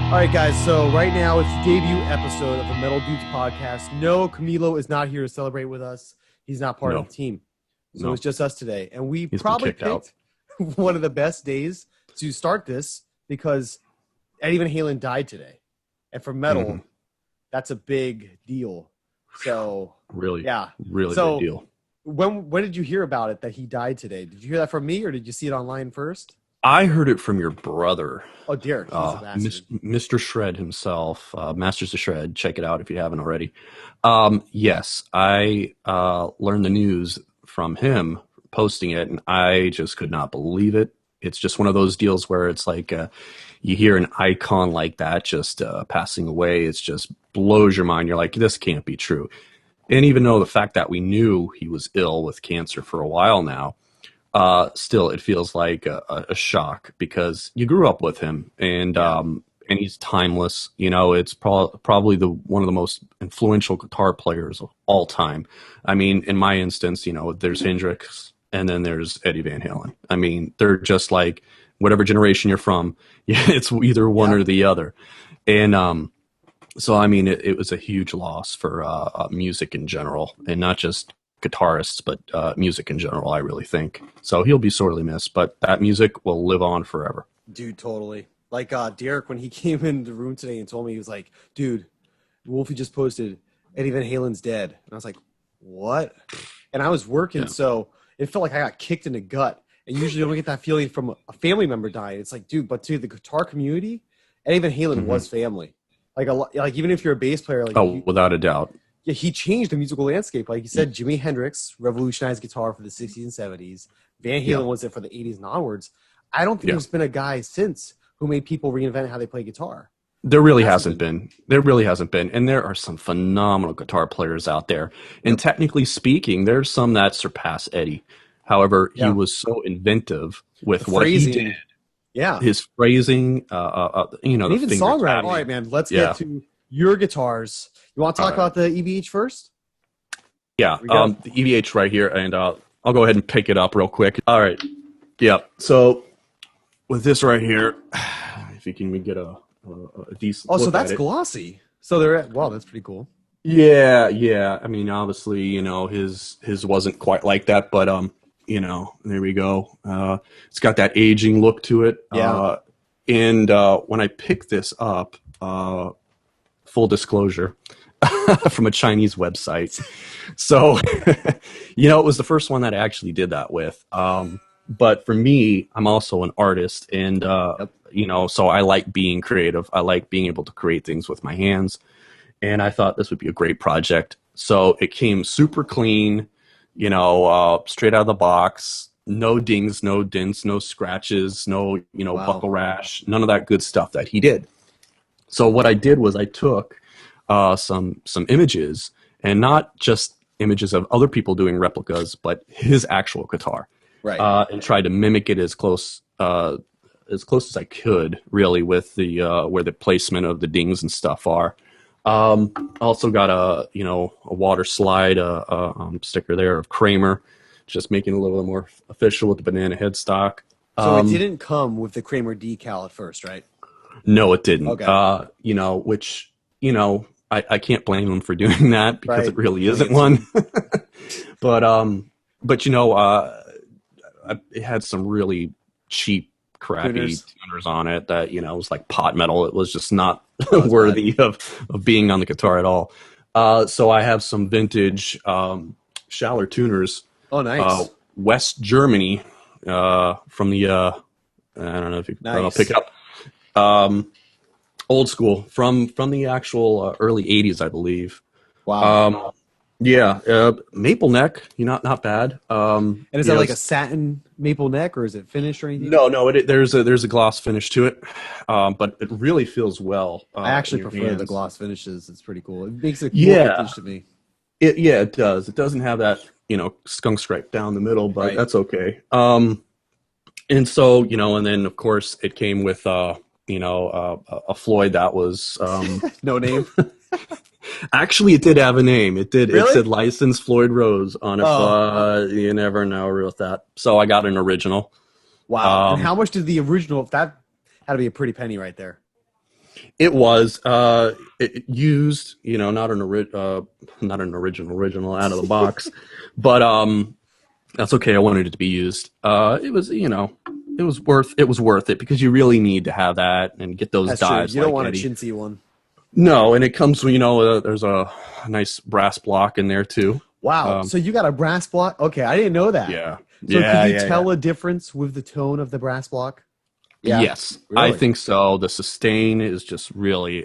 All right, guys. So right now it's the debut episode of the Metal Dudes podcast. No, Camilo is not here to celebrate with us. He's not part of the team. So it's just us today. And we probably picked one of the best days to start this because Eddie Van Halen died today. And for metal, that's a big deal. So really big deal. When did you hear about it that he died today? Did you hear that from me or did you see it online first? I heard it from your brother. Oh, Derek. He's a bastard. Mr. Shred himself. Masters of Shred. Check it out if you haven't already. Yes, I learned the news from him posting it, and I just could not believe it. It's just one of those deals where it's like you hear an icon like that just passing away. It just blows your mind. You're like, this can't be true. And even though the fact that we knew he was ill with cancer for a while now, still it feels like a shock because you grew up with him and he's timeless. You know, it's probably one of the most influential guitar players of all time. I mean, in my instance, you know, there's Hendrix and then there's Eddie Van Halen. I mean, they're just like whatever generation you're from, it's either one or the other. And so, I mean, it was a huge loss for music in general, and not just guitarists, but music in general, I really think. So he'll be sorely missed, but that music will live on forever. Dude, totally. Like Derek, when he came in the room today and told me, he was like, dude, Wolfie just posted Eddie Van Halen's dead. And I was like, what? And I was working, so it felt like I got kicked in the gut. And usually I don't get that feeling from a family member dying. It's like, dude, but to the guitar community, Eddie Van Halen was family. Like even if you're a bass player, like without a doubt. Yeah, he changed the musical landscape. Like you said, Jimi Hendrix revolutionized guitar for the 60s and 70s. Van Halen was it for the 80s and onwards. I don't think there's been a guy since who made people reinvent how they play guitar. There really hasn't been. There really hasn't been. And there are some phenomenal guitar players out there. And technically speaking, there's some that surpass Eddie. However, he was so inventive with what he did. Yeah. His phrasing, you know, and even songwriting. All right, man, let's get to your guitars. You want to talk about the EVH first? Yeah, the EVH right here, and I'll go ahead and pick it up real quick. All right, yeah. So with this right here, if you can get a decent. Oh, so that's glossy. So wow, that's pretty cool. Yeah. I mean, obviously, you know, his wasn't quite like that, but you know, there we go. It's got that aging look to it. Yeah. And when I picked this up, full disclosure. From a Chinese website. So, you know, it was the first one that I actually did that with. But for me, I'm also an artist and, you know, so I like being creative. I like being able to create things with my hands. And I thought this would be a great project. So it came super clean, you know, straight out of the box, no dings, no dents, no scratches, no, you know, buckle rash, none of that good stuff that he did. So what I did was I took some images, and not just images of other people doing replicas, but his actual guitar, and tried to mimic it as close as I could, really, with the where the placement of the dings and stuff are. Also got a water slide sticker there of Kramer, just making it a little bit more official with the banana headstock. So it didn't come with the Kramer decal at first, right? No, it didn't. Okay. You know, which, you know, I can't blame him for doing that because it really isn't one. But you know, it had some really cheap, crappy tuners on it that, you know, was like pot metal. It was just not worthy of being on the guitar at all. So I have some vintage Schaller tuners. Oh, nice. West Germany from the I don't know if you can pick it up. Old school from the actual early 80s, I believe. Wow. Maple neck, not bad. And is that like a satin maple neck, or is it finished or anything? No. There's a gloss finish to it, but it really feels well. I actually prefer the gloss finishes. It's pretty cool. It makes it finish to me. It does. It doesn't have that, you know, skunk stripe down the middle, but that's okay. And so, you know, and then of course it came with a Floyd that was no name. Actually, it did have a name. It did. Really? It said licensed Floyd Rose on it. You never know with that. So I got an original. Wow. And how much did the original? That had to be a pretty penny right there. It was used, not not an original out of the box, but that's okay. I wanted it to be used. It was, it was worth it because you really need to have that and get those That's dives. true. You don't like want Eddie. a chintzy one. No, and it comes, there's a nice brass block in there too. Wow. So you got a brass block? Okay, I didn't know that. Yeah. So could you tell a difference with the tone of the brass block? Yeah. Yes, Really? I think so. The sustain is just really,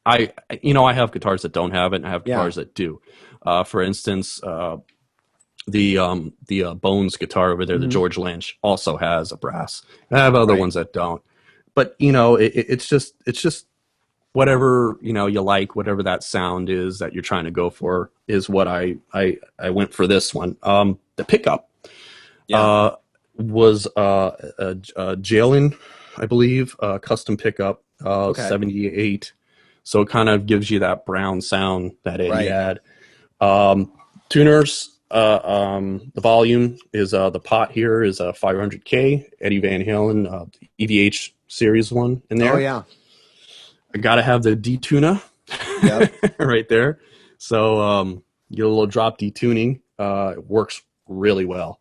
I have guitars that don't have it, and I have guitars that do. For instance, the Bones guitar over there, the George Lynch, also has a brass. I have other ones that don't. But it's just whatever you like, whatever that sound is that you're trying to go for is what I went for this one. The pickup was a Halen, I believe, custom pickup, 78. So it kind of gives you that brown sound that Eddie had. Tuners, the volume is the pot here is a 500K Eddie Van Halen EVH series one in there. Oh yeah. I gotta have the detuner right there. So get a little drop detuning. It works really well.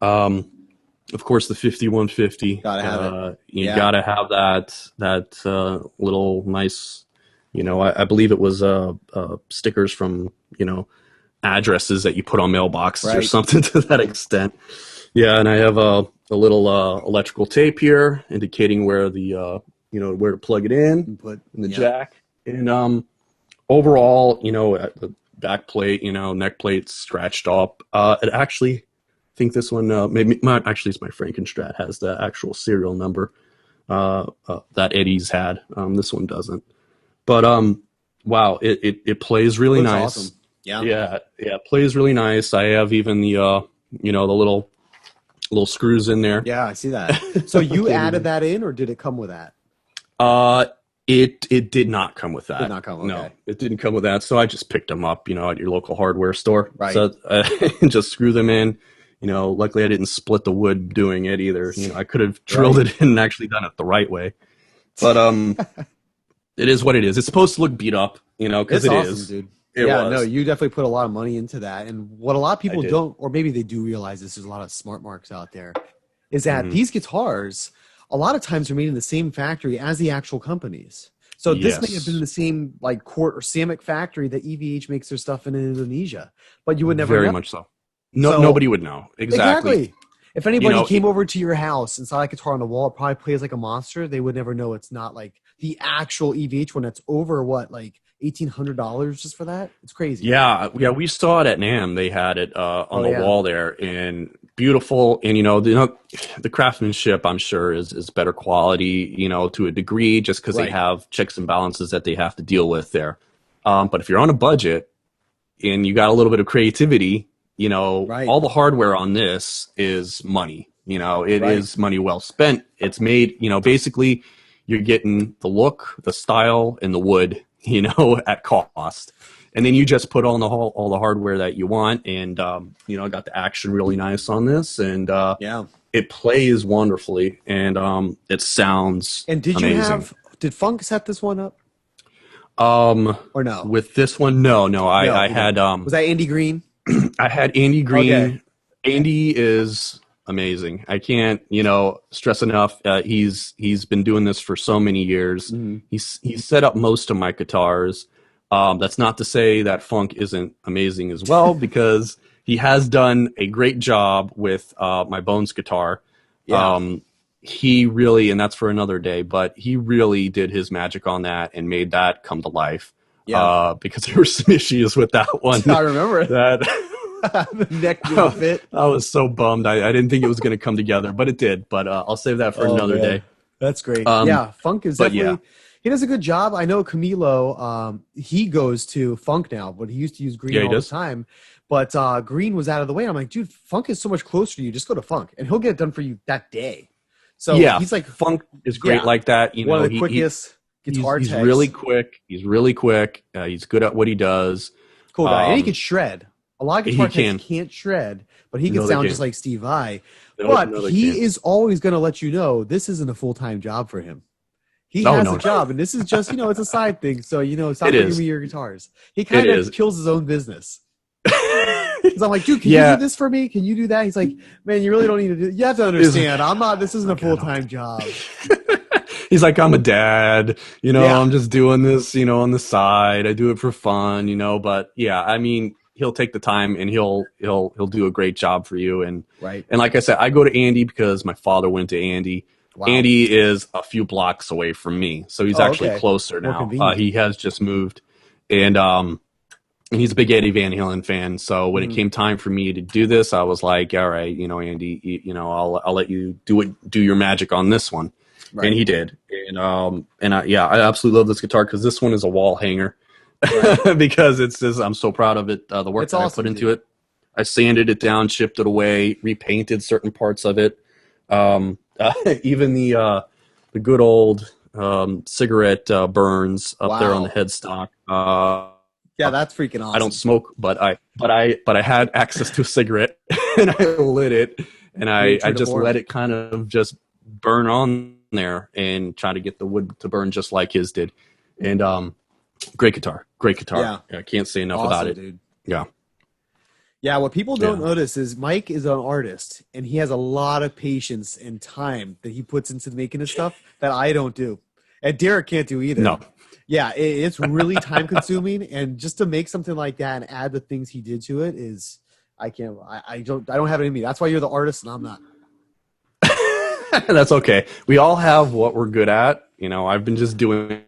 Of course, the 5150. Gotta have it. You gotta have that little nice. I believe it was stickers from addresses that you put on mailboxes or something to that extent. Yeah, and I have a little electrical tape here indicating where the where to plug it in the jack. And overall, the back plate, neck plate's scratched up. It actually, I think this one actually it's my Frankenstein has the actual serial number that Eddie's had. This one doesn't. But wow, it plays really nice. Awesome. Yeah, it plays really nice. I have even the the little screws in there. Yeah, I see that. So you added that in, or did it come with that? It did not come with that. Did not come. Okay. No, it didn't come with that. So I just picked them up, at your local hardware store. Right. So just screw them in. Luckily I didn't split the wood doing it either. I could have drilled it in and actually done it the right way. But it is what it is. It's supposed to look beat up, because it awesome, is. Dude. It was. No, you definitely put a lot of money into that. And what a lot of people don't, or maybe they do realize this, there's a lot of smart marks out there, is that these guitars, a lot of times are made in the same factory as the actual companies. So this may have been the same like Cort or Samick factory that EVH makes their stuff in Indonesia, but you would never know. Very much so. No, nobody would know. Exactly. If anybody came over to your house and saw a guitar on the wall, it probably plays like a monster. They would never know it's not like the actual EVH one that's over like $1,800 just for that. It's crazy. Yeah. We saw it at NAMM. They had it on the wall there, and beautiful. And the craftsmanship, I'm sure, is better quality, to a degree, just because they have checks and balances that they have to deal with there. But if you're on a budget and you got a little bit of creativity, all the hardware on this is money. It is money well spent. It's made, basically you're getting the look, the style, and the wood, at cost. And then you just put on all the hardware that you want. And, I got the action really nice on this. And it plays wonderfully. And it sounds amazing. Did Funk set this one up? Or no? With this one, no. I had... was that Andy Green? I had Andy Green. Okay. Andy is amazing. I can't, stress enough. He's been doing this for so many years. He's set up most of my guitars. That's not to say that Funk isn't amazing as well, because he has done a great job with my Bones guitar. He really, and that's for another day, but he really did his magic on that and made that come to life. Because there were some issues with that one. I remember that. The neck didn't fit. I was so bummed. I didn't think it was going to come together, but it did. But I'll save that for another day. That's great. Funk is definitely... He does a good job. I know Camilo, he goes to Funk now, but he used to use Green all the time. But Green was out of the way. I'm like, dude, Funk is so much closer to you. Just go to Funk, and he'll get it done for you that day. So he's like... Funk is great like that. One of the quickest guitar techs. He's really quick. He's good at what he does. Cool guy. And he can shred. A lot of guitar techs can't shred, but he can sound just like Steve Vai. But he is always going to let you know this isn't a full-time job for him. He Oh, has no. a job, and this is just, it's a side thing. So, stop It bringing is. me your guitars. He kind It of is. kills his own business. Because I'm like, dude, can you Yeah. do this for me? Can you do that? He's like, man, you really don't need to do. You have to understand, this isn't a full-time job. He's like, I'm a dad, Yeah. I'm just doing this, on the side. I do it for fun, but yeah, I mean, he'll take the time and he'll do a great job for you. And Right. And like I said, I go to Andy because my father went to Andy. Wow. Andy is a few blocks away from me, so he's actually okay. closer More now. convenient. He has just moved, and he's a big Eddie Van Halen fan. So when it came time for me to do this, I was like, all right, Andy, I'll let you do your magic on this one. Right. And he did. And I absolutely love this guitar because this one is a wall hanger. Right. Because it's just, I'm so proud of it. The work it's that awesome, I put into it. I sanded it down, chipped it away, repainted certain parts of it. Even the good old cigarette burns up there on the headstock. Yeah, that's freaking awesome. I don't smoke, but I had access to a cigarette and I lit it and I just let it kind of just burn on there and try to get the wood to burn just like his did. And great guitar. Yeah. I can't say enough about it. Dude. Yeah. Yeah, what people don't notice is Mike is an artist, and he has a lot of patience and time that he puts into making his stuff that I don't do. And Derek can't do either. No. Yeah, it's really time consuming, and just to make something like that and add the things he did to it is I don't have it in me. That's why you're the artist and I'm not. That's okay. We all have what we're good at. I've been just doing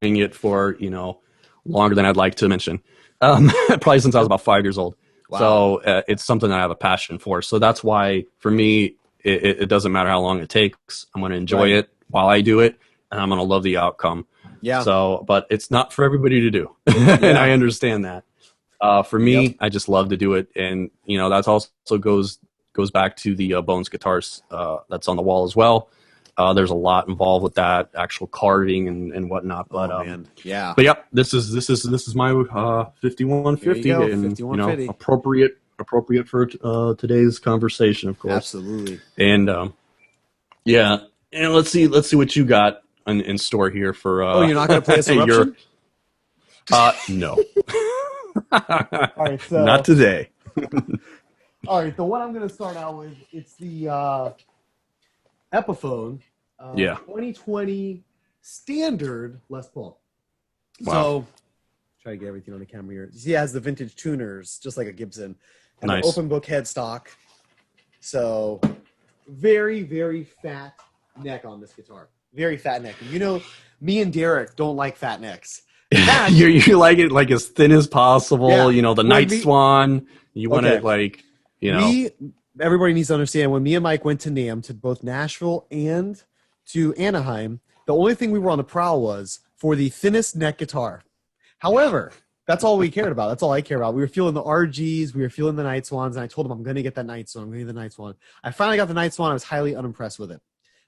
it for, longer than I'd like to mention. Probably since I was about 5 years old. Wow. So it's something that I have a passion for. So that's why, for me, it doesn't matter how long it takes. I'm going to enjoy it while I do it, and I'm going to love the outcome. Yeah. So, but it's not for everybody to do, and I understand that. For me, I just love to do it, and that's also goes back to the Bones guitars that's on the wall as well. There's a lot involved with that, actual carving and whatnot. But yeah. But yep, this is my 5150, and 5150. Appropriate for today's conversation, of course. Absolutely. And and let's see what you got in store here for. You're not going to play us Eruption? No. All right, so not today. All right, the one I'm going to start out with, it's the Epiphone 2020 standard Les Paul. Wow. So try to get everything on the camera here. He has the vintage tuners, just like a Gibson, and an open book headstock. So very, very fat neck on this guitar. Very fat neck. Me and Derek don't like fat necks. You like it like as thin as possible. Yeah. The Night Swan. You want it like, Everybody needs to understand, when me and Mike went to NAMM, to both Nashville and to Anaheim, the only thing we were on the prowl was for the thinnest neck guitar. However, that's all we cared about. That's all I care about. We were feeling the RGs. We were feeling the Night Swans. And I told him, I'm going to get that Night Swan. I'm going to get the Night Swan. I finally got the Night Swan. I was highly unimpressed with it.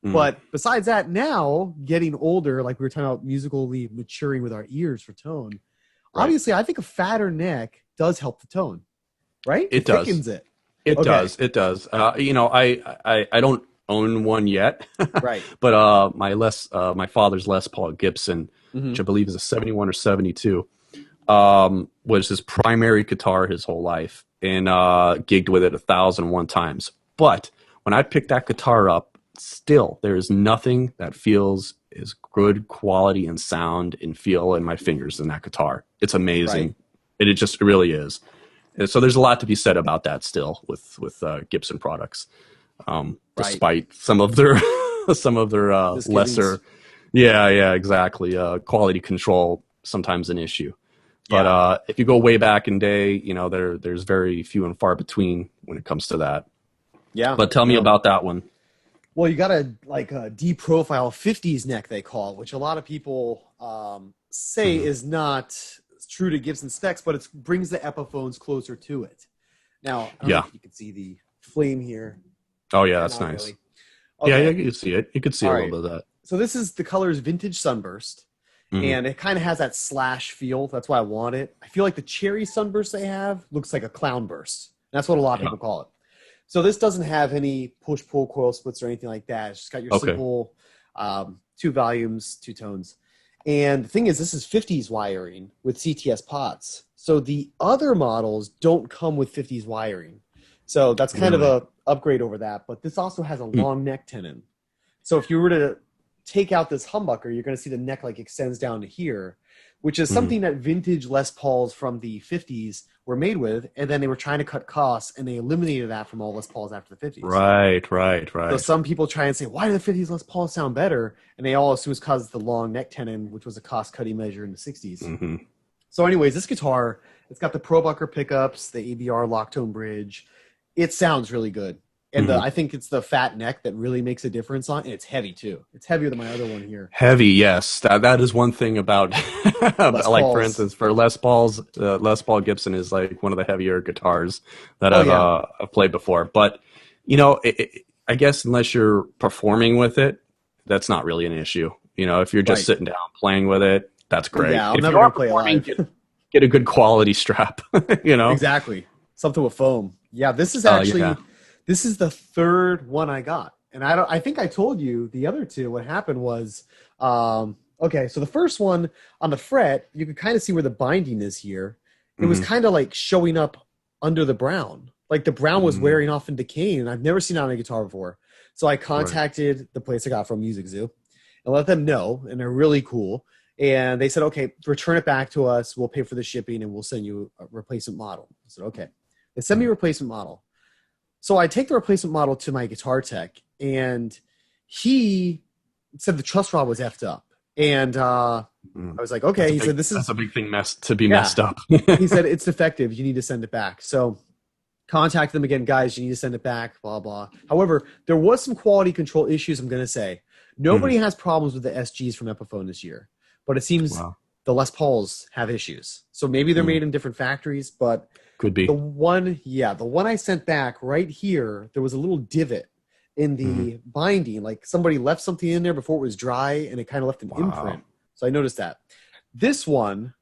But besides that, now, getting older, like we were talking about musically maturing with our ears for tone, obviously, I think a fatter neck does help the tone, right? It does. Thickens it. It does. I don't own one yet. Right. But my father's Les Paul Gibson, which I believe is a 71 or 72, was his primary guitar his whole life, and gigged with it 1,001 times. But when I picked that guitar up, still there is nothing that feels as good quality and sound and feel in my fingers than that guitar. It's amazing. Right. It really is. And so there's a lot to be said about that still with Gibson products, despite some of their lesser, exactly, quality control sometimes an issue. But if you go way back in day, there's very few and far between when it comes to that. Yeah. But tell me about that one. Well, you got a D-profile 50s neck, they call it, which a lot of people say is not true to Gibson specs, but it brings the Epiphones closer to it. Now, I don't know if you can see the flame here. Oh, yeah, that's nice. Really. Okay. Yeah, you can see it. You can see a little bit of that. So this is the color's Vintage Sunburst, and it kind of has that slash feel. That's why I want it. I feel like the Cherry Sunburst they have looks like a Clown Burst. That's what a lot of people call it. So this doesn't have any push-pull coil splits or anything like that. It's just got your simple 2 volumes, 2 tones. And the thing is, this is 50s wiring with CTS pots. So the other models don't come with 50s wiring. So that's kind of a upgrade over that. But this also has a long neck tenon. So if you were to take out this humbucker, you're going to see the neck like extends down to here, which is something that vintage Les Pauls from the 50s were made with. And then they were trying to cut costs, and they eliminated that from all Les Pauls after the 50s. Right. So some people try and say, why do the 50s Les Pauls sound better? And they all assume it's because of the long neck tenon, which was a cost-cutting measure in the 60s. So anyways, this guitar, it's got the Probucker pickups, the ABR lock-tone bridge. It sounds really good. And I think it's the fat neck that really makes a difference on it. And it's heavy, too. It's heavier than my other one here. Heavy, yes. That is one thing about, like, for instance, for Les Pauls, Les Paul Gibson is, like, one of the heavier guitars that I've played before. But, you know, I guess unless you're performing with it, that's not really an issue. You know, if you're just sitting down playing with it, that's great. Yeah, I'll if never play live. Get a good quality strap, you know? Exactly. Something with foam. Yeah, this is actually... This is the third one I got. And I think I told you the other two. What happened was, okay, so the first one on the fret, you could kind of see where the binding is here. It was kind of like showing up under the brown. Like the brown was wearing off and decaying, and I've never seen it on a guitar before. So I contacted the place I got from, Music Zoo, and let them know, and they're really cool. And they said, okay, return it back to us. We'll pay for the shipping, and we'll send you a replacement model. I said, okay. They sent me a replacement model. So I take the replacement model to my guitar tech, and he said the truss rod was effed up. And I was like, okay. He said, that's a big thing to be messed up. He said, it's defective. You need to send it back. So contact them again, guys. You need to send it back, blah, blah. However, there was some quality control issues, I'm going to say. Nobody has problems with the SGs from Epiphone this year. But it seems the Les Pauls have issues. So maybe they're made in different factories, but... Could be. The one I sent back right here, there was a little divot in the binding. Like somebody left something in there before it was dry, and it kind of left an imprint. So I noticed that. This one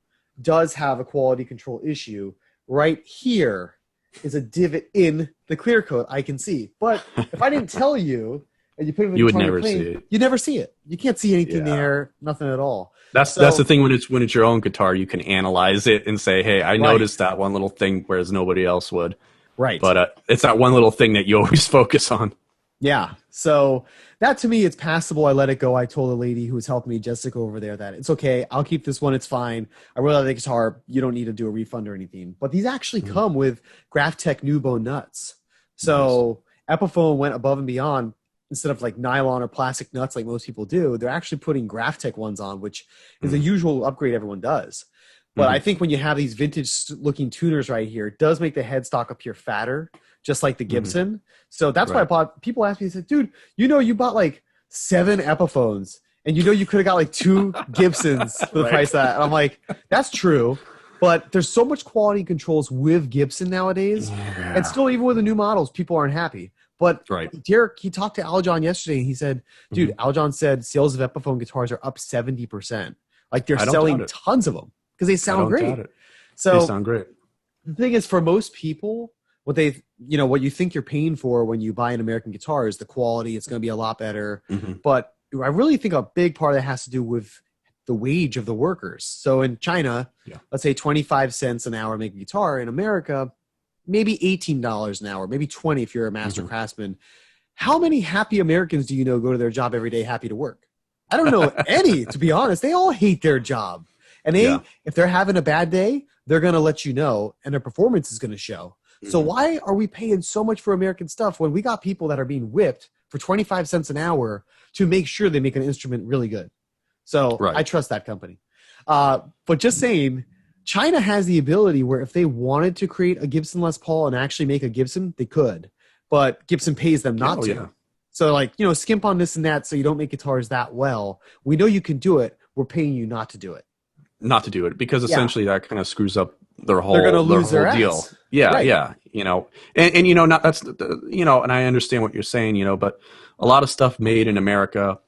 does have a quality control issue. Right here is a divot in the clear coat I can see. But if I didn't tell you, and you put it in the you would never see it. You never see it. You can't see anything there, nothing at all. That's the thing when it's your own guitar, you can analyze it and say, hey, I noticed that one little thing, whereas nobody else would. Right. But it's that one little thing that you always focus on. Yeah. So that to me, it's passable. I let it go. I told the lady who was helping me, Jessica, over there, that it's okay. I'll keep this one. It's fine. I really like the guitar. You don't need to do a refund or anything. But these actually come with Graphtec new bone nuts. So Epiphone went above and beyond. Instead of like nylon or plastic nuts like most people do, they're actually putting Graphtec ones on, which is a usual upgrade everyone does. But I think when you have these vintage-looking tuners right here, it does make the headstock appear fatter, just like the Gibson. So that's why I bought. People ask me, they said, dude, you know you bought like 7 Epiphones, and you know you could have got like 2 Gibsons for the price of that. And I'm like, that's true. But there's so much quality controls with Gibson nowadays. And still, even with the new models, people aren't happy. But Derek, he talked to Aljon yesterday, and he said, dude, Aljon said sales of Epiphone guitars are up 70%. Like they're selling tons of them because they sound great. So they sound great. The thing is, for most people, what you think you're paying for when you buy an American guitar is the quality. It's going to be a lot better. But I really think a big part of that has to do with the wage of the workers. So in China, let's say 25 cents an hour make a guitar. In America, maybe $18 an hour, maybe 20 if you're a master craftsman. How many happy Americans do you know go to their job every day happy to work? I don't know any, to be honest. They all hate their job. And if they're having a bad day, they're going to let you know, and their performance is going to show. So why are we paying so much for American stuff when we got people that are being whipped for 25 cents an hour to make sure they make an instrument really good? So I trust that company. But just saying, China has the ability where if they wanted to create a Gibson Les Paul and actually make a Gibson, they could. But Gibson pays them not to. So like, skimp on this and that so you don't make guitars that well. We know you can do it. We're paying you not to do it. Not to do it, because essentially that kind of screws up their whole, they're going to lose their deal. Ass. Yeah. And not that's and I understand what you're saying, but a lot of stuff made in America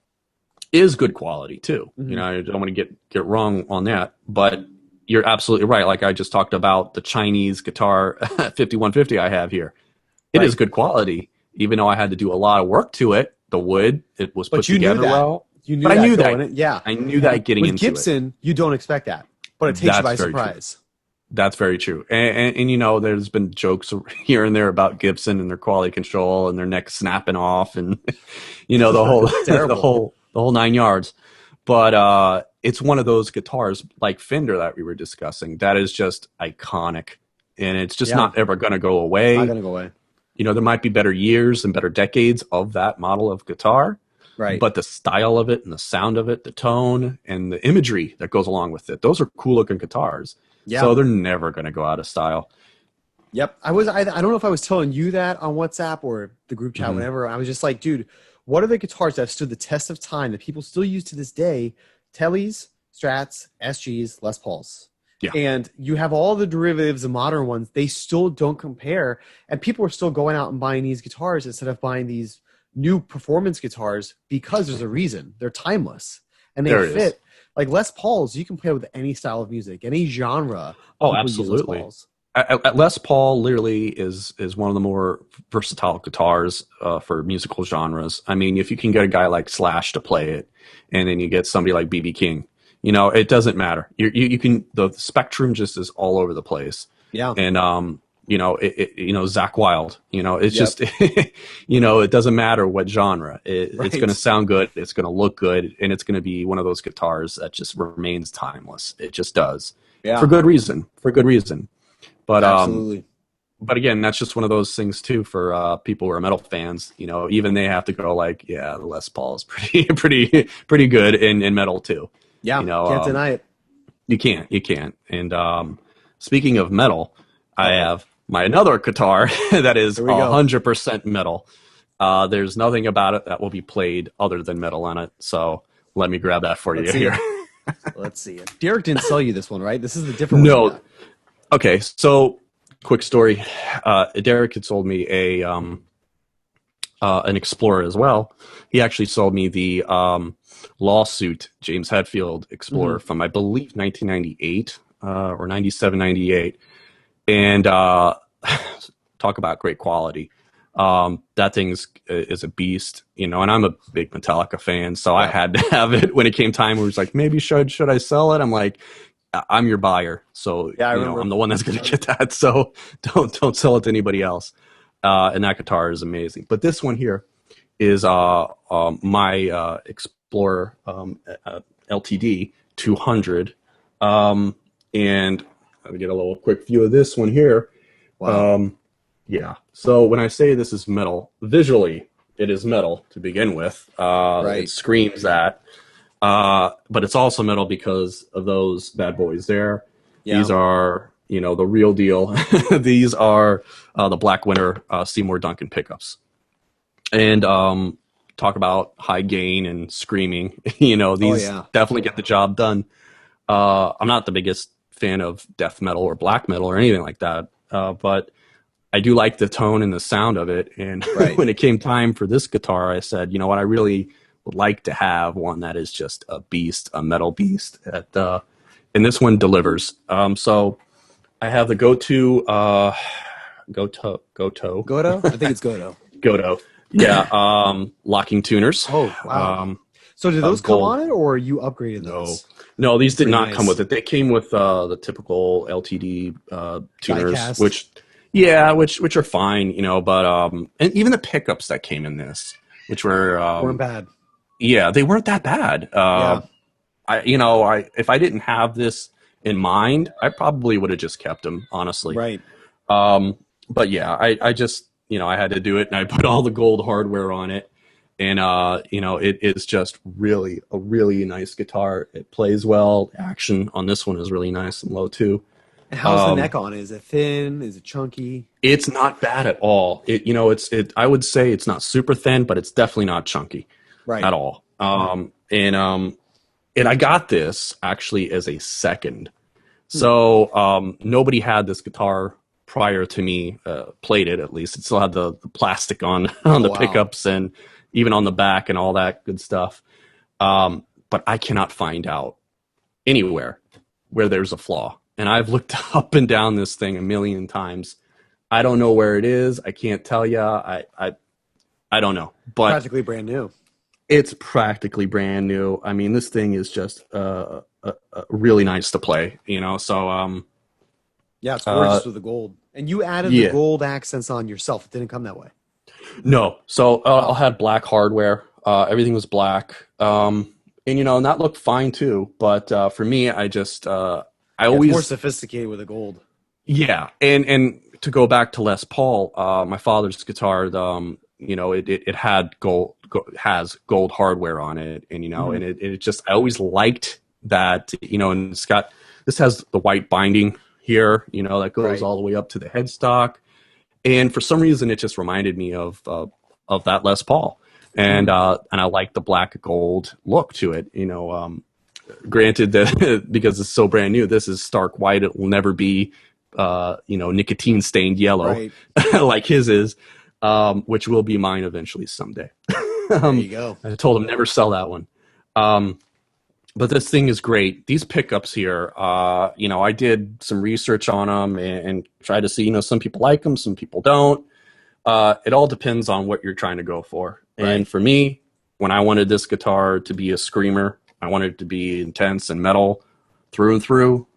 is good quality too. I don't want to get wrong on that, but you're absolutely right. Like I just talked about the Chinese guitar 5150 I have here. It is good quality, even though I had to do a lot of work to it. The wood, it was put together well. You knew But that I knew going that. in. Yeah. I knew that getting With into it. Gibson, you don't expect that, but it takes you by surprise. That's very true. And you know, there's been jokes here and there about Gibson and their quality control and their neck snapping off and you know the whole the whole 9 yards. But it's one of those guitars like Fender that we were discussing that is just iconic, and it's just not ever going to go away. Not going to go away. You know, there might be better years and better decades of that model of guitar. Right. But the style of it and the sound of it, the tone and the imagery that goes along with it, those are cool looking guitars. Yeah. So they're never going to go out of style. Yep. I don't know if I was telling you that on WhatsApp or the group chat, whenever. I was just like, dude, what are the guitars that have stood the test of time that people still use to this day? Tellys, Strats, SGs, Les Pauls. Yeah. And you have all the derivatives, the modern ones. They still don't compare. And people are still going out and buying these guitars instead of buying these new performance guitars because there's a reason. They're timeless. And they fit. Like Les Pauls, you can play with any style of music, any genre. Oh, absolutely. Les Paul literally is one of the more versatile guitars for musical genres. I mean, if you can get a guy like Slash to play it, and then you get somebody like B.B. King, you know, it doesn't matter. You can, the spectrum just is all over the place. Yeah. And you know, Zakk Wylde, you know, it's just, you know, it doesn't matter what genre. It's going to sound good. It's going to look good. And it's going to be one of those guitars that just remains timeless. It just does. Yeah. For good reason. But, absolutely. But again, that's just one of those things too for people who are metal fans. You know, even they have to go like, yeah, the Les Paul is pretty good in metal too. Yeah, you know, can't deny it. You can't. And speaking of metal, I have my another guitar that is 100% metal. There's nothing about it that will be played other than metal on it. So let me grab that for you here. Let's see it. Derek didn't sell you this one, right? This is the different one. No. Okay, so quick story. Derek had sold me an Explorer as well. He actually sold me the lawsuit James Hetfield Explorer from, I believe, 1998 or 97, 98. And talk about great quality. That thing is a beast, you know, and I'm a big Metallica fan, so I had to have it when it came time where it was like, maybe should I sell it? I'm like, I'm your buyer, so you know, I'm the one that's going to get that. So don't sell it to anybody else. And that guitar is amazing. But this one here is my Explorer LTD 200, and let me get a little quick view of this one here. Wow. Yeah. So when I say this is metal, visually it is metal to begin with. It screams that. But it's also metal because of those bad boys there. Yeah. These are, you know, the real deal. These are the Black Winter Seymour Duncan pickups. And talk about high gain and screaming. You know, these definitely get the job done. I'm not the biggest fan of death metal or black metal or anything like that, but I do like the tone and the sound of it. And when it came time for this guitar, I said, you know what, I really would like to have one that is just a beast, a metal beast. And this one delivers. So I have the Goto. I think it's Goto. Goto. Yeah. Locking tuners. Oh, wow. So did those come on it, or you upgraded those? No, these did not come with it. They came with the typical LTD tuners, die-cast. which are fine, you know. But and even the pickups that came in this, which weren't bad. Yeah, they weren't that bad. If I didn't have this in mind, I probably would have just kept them, honestly. Right. But yeah, I just, you know, I had to do it, and I put all the gold hardware on it. And, you know, it is just really a really nice guitar. It plays well. Action on this one is really nice and low, too. And how's the neck on it? Is it thin? Is it chunky? It's not bad at all. I would say it's not super thin, but it's definitely not chunky at all. And I got this actually as a second. So nobody had this guitar prior to me, played it at least. It still had the plastic on the pickups and even on the back and all that good stuff. But I cannot find out anywhere where there's a flaw. And I've looked up and down this thing a million times. I don't know where it is. I can't tell you. I don't know. But practically brand new. It's practically brand new. I mean, this thing is just really nice to play, you know. So Yeah, it's gorgeous with the gold. And you added the gold accents on yourself. It didn't come that way. No. So I had black hardware. Everything was black. And you know, and that looked fine too. But for me, I just always it's more sophisticated with the gold. Yeah, and to go back to Les Paul, my father's guitar, you know, it had has gold hardware on it, and you know, and it just I always liked that, you know, and this has the white binding here, you know, that goes all the way up to the headstock, and for some reason it just reminded me of that Les Paul, and I like the black gold look to it, you know. Granted that because it's so brand new, this is stark white. It will never be you know, nicotine stained yellow like his is, which will be mine eventually someday. There you go. I told him never sell that one. But this thing is great. These pickups here, you know, I did some research on them and tried to see, you know, some people like them, some people don't. It all depends on what you're trying to go for. Right. And for me, when I wanted this guitar to be a screamer, I wanted it to be intense and metal through and through,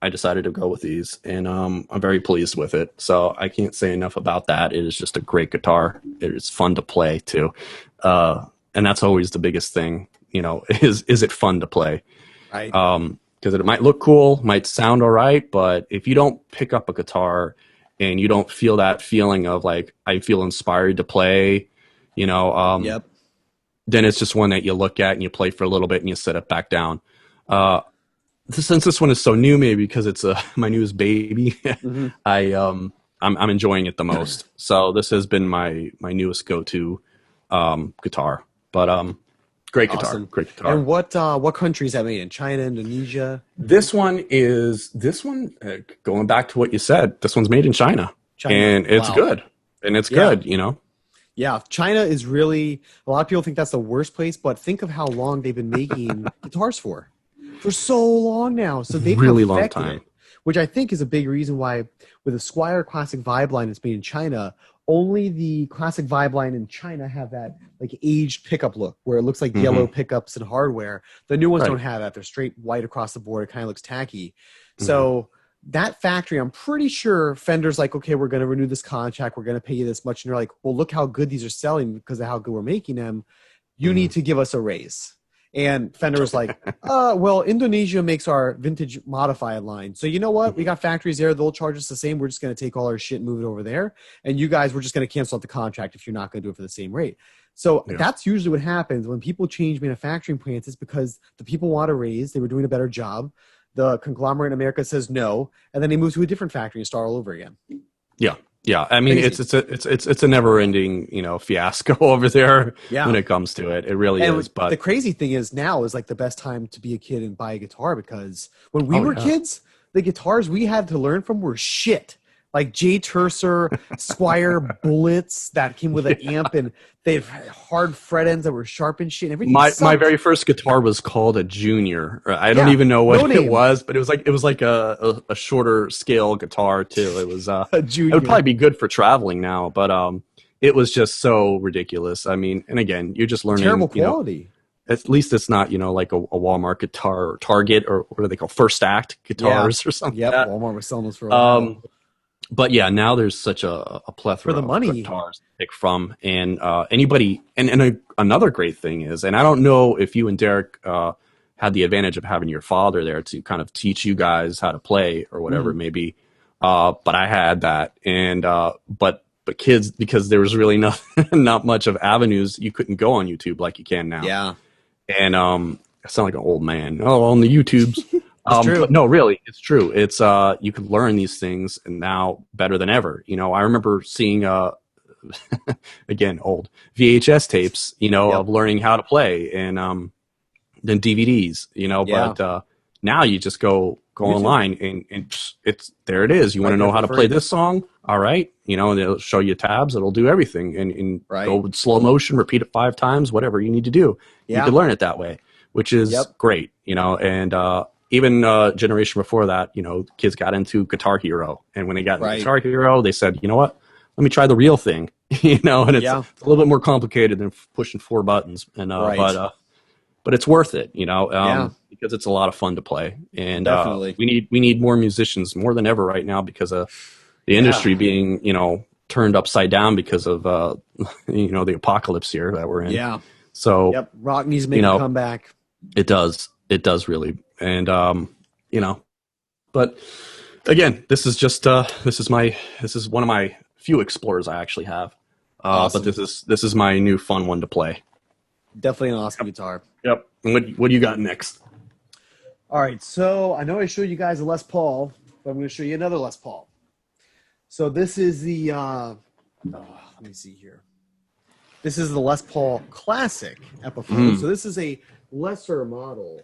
I decided to go with these, and I'm very pleased with it. So I can't say enough about that. It is just a great guitar. It is fun to play too, and that's always the biggest thing. You know, is it fun to play? Right. Because it might look cool, might sound all right, but if you don't pick up a guitar and you don't feel that feeling of like I feel inspired to play, you know, then it's just one that you look at and you play for a little bit and you set it back down. Since this one is so new, maybe because it's my newest baby, I'm enjoying it the most. So this has been my newest go-to guitar. But great guitar, great guitar. And what countries have made in? China, Indonesia? This one going back to what you said. This one's made in China. And it's good. And it's good, you know. Yeah, China is really, a lot of people think that's the worst place, but think of how long they've been making guitars for so long now. So they've really long time, which I think is a big reason why with the Squier Classic Vibe line that's made in China, only the Classic Vibe line in China have that like aged pickup look where it looks like yellow pickups and hardware. The new ones don't have that. They're straight white across the board. It kind of looks tacky. So that factory, I'm pretty sure Fender's like, okay, we're going to renew this contract. We're going to pay you this much. And they're like, well, look how good these are selling because of how good we're making them. You need to give us a raise. And Fender was like, well, Indonesia makes our vintage modified line. So you know what? We got factories there. They'll charge us the same. We're just going to take all our shit and move it over there. And you guys, we're just going to cancel out the contract if you're not going to do it for the same rate. So that's usually what happens when people change manufacturing plants. It's because the people want a raise. They were doing a better job. The conglomerate in America says no. And then they move to a different factory and start all over again. Yeah. Yeah, I mean it's a never-ending, you know, fiasco over there when it comes to it. It really is. But the crazy thing is now is like the best time to be a kid and buy a guitar because when we were kids, the guitars we had to learn from were shit. Like J. Tercer, Squier Bullets that came with an amp and they had hard fret ends that were sharp and shit. And everything my very first guitar was called a Junior. I don't even know what it was, but it was like a shorter scale guitar too. It was a Junior. It would probably be good for traveling now, but it was just so ridiculous. I mean, and again, you're just learning terrible quality. You know, at least it's not, you know, like a Walmart guitar or Target or what do they call First Act guitars or something. Yep, like Walmart was selling those for a while. But yeah, now there's such a plethora of guitars to pick from, and anybody. And another great thing is, and I don't know if you and Derek had the advantage of having your father there to kind of teach you guys how to play or whatever it may be, but I had that, and but kids, because there was really not much of avenues, you couldn't go on YouTube like you can now. Yeah, and I sound like an old man. Oh, on the YouTubes. But no, really, it's true. It's you can learn these things and now better than ever. You know, I remember seeing again old VHS tapes, you know, of learning how to play, and then DVDs, you know. But now you just go online and it's there. It is. You want to know how to play this song? All right, you know, they'll show you tabs. It'll do everything, and go with slow motion, repeat it 5 times, whatever you need to do. You can learn it that way, which is great. You know, and even generation before that, you know, kids got into Guitar Hero. And when they got into Guitar Hero, they said, you know what? let me try the real thing, you know, and it's, Yeah. it's a little bit more complicated than pushing 4 buttons, and Right. but it's worth it, you know, Yeah. because it's a lot of fun to play, and Definitely. we need more musicians more than ever right now because of the industry Yeah. being, you know, turned upside down because of you know, the apocalypse here that we're in. Yeah. So Yep. Rock needs to make you a know, comeback. it does really, and you know, but again, this is just this is one of my few explorers I actually have, Awesome. but this is my new fun one to play. Definitely an awesome guitar. Yep. And what do you got next? All right. So I know I showed you guys a Les Paul, but I'm going to show you another Les Paul. So this is the, let me see here. This is the Les Paul Classic Epiphone. So this is a lesser model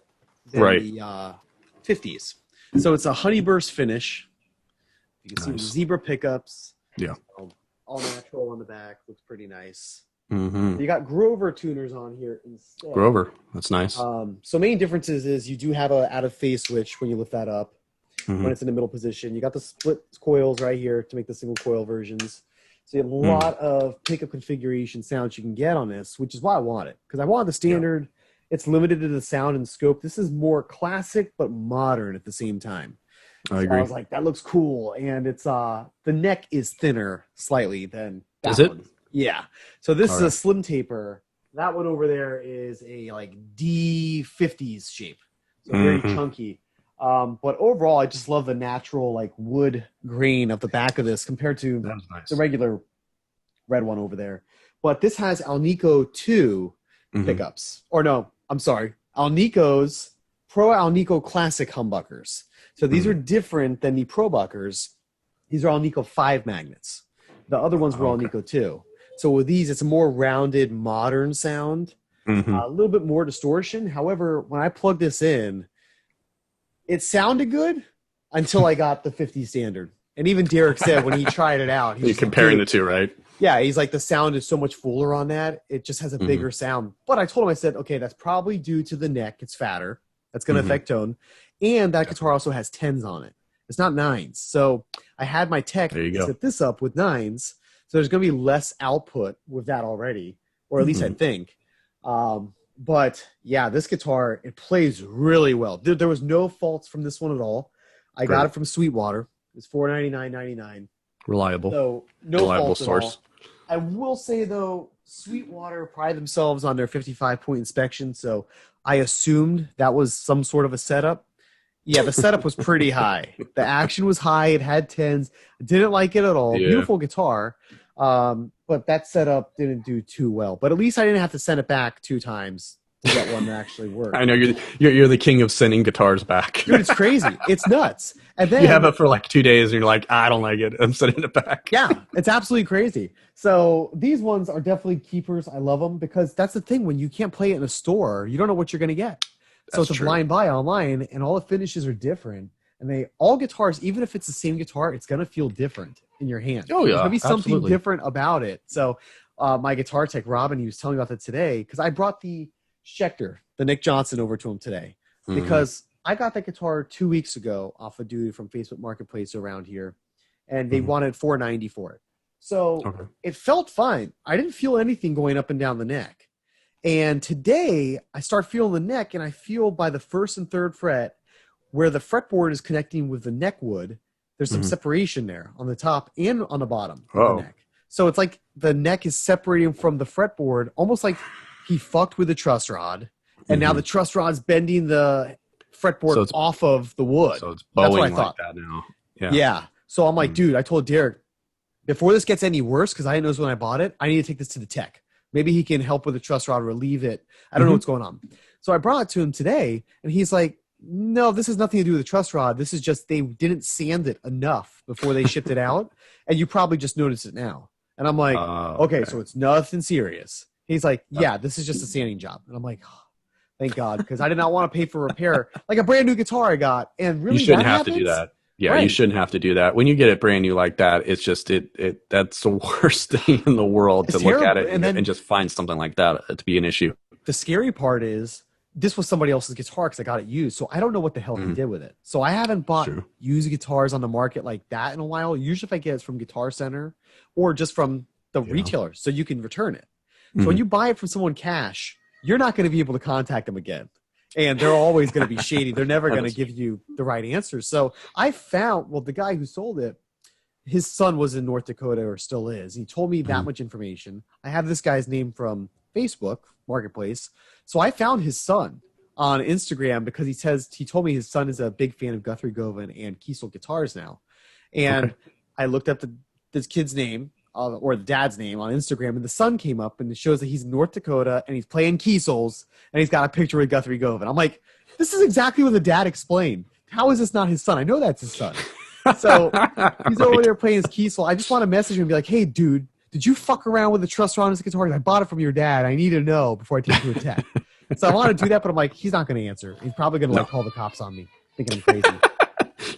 than the 50s. So it's a honeyburst finish. You can see the zebra pickups. Yeah. All natural on the back. Looks pretty nice. Mm-hmm. You got Grover tuners on here instead. Grover, that's nice. So main differences is you do have a out of phase switch when you lift that up. When it's in the middle position. You got the split coils right here to make the single coil versions. So you have a lot of pickup configuration sounds you can get on this, which is why I want it. Because I want the standard. Yeah. It's limited to the sound and scope. This is more classic but modern at the same time. I agree. I was like, that looks cool. And it's the neck is thinner slightly than that Is it? one. Yeah. So this is a slim taper. That one over there is a like D50s shape. So very chunky. But overall, I just love the natural like wood grain of the back of this compared to the regular red one over there. But this has Alnico 2 pickups. Or no, I'm sorry. Alnico's Pro Alnico Classic humbuckers. So these are different than the Pro Buckers. These are Alnico 5 magnets. The other ones were Alnico 2. So with these, it's a more rounded, modern sound. A little bit more distortion. However, when I plugged this in, it sounded good until I got the 50 standard. And even Derek said when he tried it out, you're comparing the two, right? Yeah, he's like, the sound is so much fuller on that. It just has a bigger sound. But I told him, I said, okay, that's probably due to the neck. It's fatter. That's going to affect tone. And that guitar also has 10s on it. It's not 9s. So I had my tech set this up with 9s. So there's going to be less output with that already, or at least I think. But yeah, this guitar, it plays really well. There was no faults from this one at all. I got it from Sweetwater. It's $499.99. Reliable. So no reliable faults source. at all. I will say though, Sweetwater pride themselves on their 55-point inspection. So I assumed that was some sort of a setup. Yeah, the setup was pretty high. The action was high. It had 10s. I didn't like it at all. Yeah. Beautiful guitar. But that setup didn't do too well. But at least I didn't have to send it back 2 times to get one that actually worked. I know you're the king of sending guitars back. Dude, it's crazy. It's nuts. And then you have it for like 2 days, and you're like, I don't like it. I'm sending it back. Yeah, it's absolutely crazy. So these ones are definitely keepers. I love them because that's the thing. When you can't play it in a store, you don't know what you're going to get. So it's a blind buy online, and all the finishes are different. And all guitars, even if it's the same guitar, it's going to feel different in your hand. Oh, yeah. There's going to be something different about it. So my guitar tech, Robin, he was telling me about that today because I brought the Schecter, the Nick Johnson, over to him today because I got that guitar 2 weeks ago off a dude from Facebook Marketplace around here, and they wanted $490 for it. So it felt fine. I didn't feel anything going up and down the neck. And today I start feeling the neck, and I feel by the 1st and 3rd fret where the fretboard is connecting with the neck wood, there's some separation there on the top and on the bottom of the neck. So it's like the neck is separating from the fretboard, almost like he fucked with the truss rod, and now the truss rod's bending the fretboard off of the wood. So it's bowing like that now. Yeah. So I'm like, dude, I told Derek, before this gets any worse, because I didn't know when I bought it, I need to take this to the tech. Maybe he can help with the truss rod, relieve it. I don't know what's going on. So I brought it to him today, and he's like, no, this has nothing to do with the truss rod. This is just they didn't sand it enough before they shipped it out, and you probably just noticed it now. And I'm like, okay, so it's nothing serious. He's like, yeah, this is just a sanding job. And I'm like, oh, thank God, because I did not want to pay for repair like a brand new guitar I got. And really, you shouldn't have to do that. Yeah, you shouldn't have to do that. When you get it brand new like that, it's just that's the worst thing in the world to look at it and just find something like that to be an issue. The scary part is this was somebody else's guitar because I got it used. So I don't know what the hell he did with it. So I haven't bought used guitars on the market like that in a while. Usually if I get it from Guitar Center or just from the retailer, so you can return it. So when you buy it from someone cash, you're not going to be able to contact them again. And they're always going to be shady. They're never going to give you the right answer. So I found, well, the guy who sold it, his son was in North Dakota or still is. He told me that much information. I have this guy's name from Facebook Marketplace. So I found his son on Instagram because he told me his son is a big fan of Guthrie Govan and Kiesel guitars now. And I looked up this kid's name or the dad's name on Instagram, and the son came up and it shows that he's in North Dakota and he's playing Kiesels and he's got a picture with Guthrie Govan. I'm like, this is exactly what the dad explained. How is this not his son? I know that's his son. So he's over there playing his Kiesel. I just want to message him and be like, hey, dude, did you fuck around with the truss rod on his guitar? I bought it from your dad. I need to know before I take it to a tech. So I want to do that, but I'm like, he's not going to answer. He's probably going to call the cops on me, thinking I'm crazy.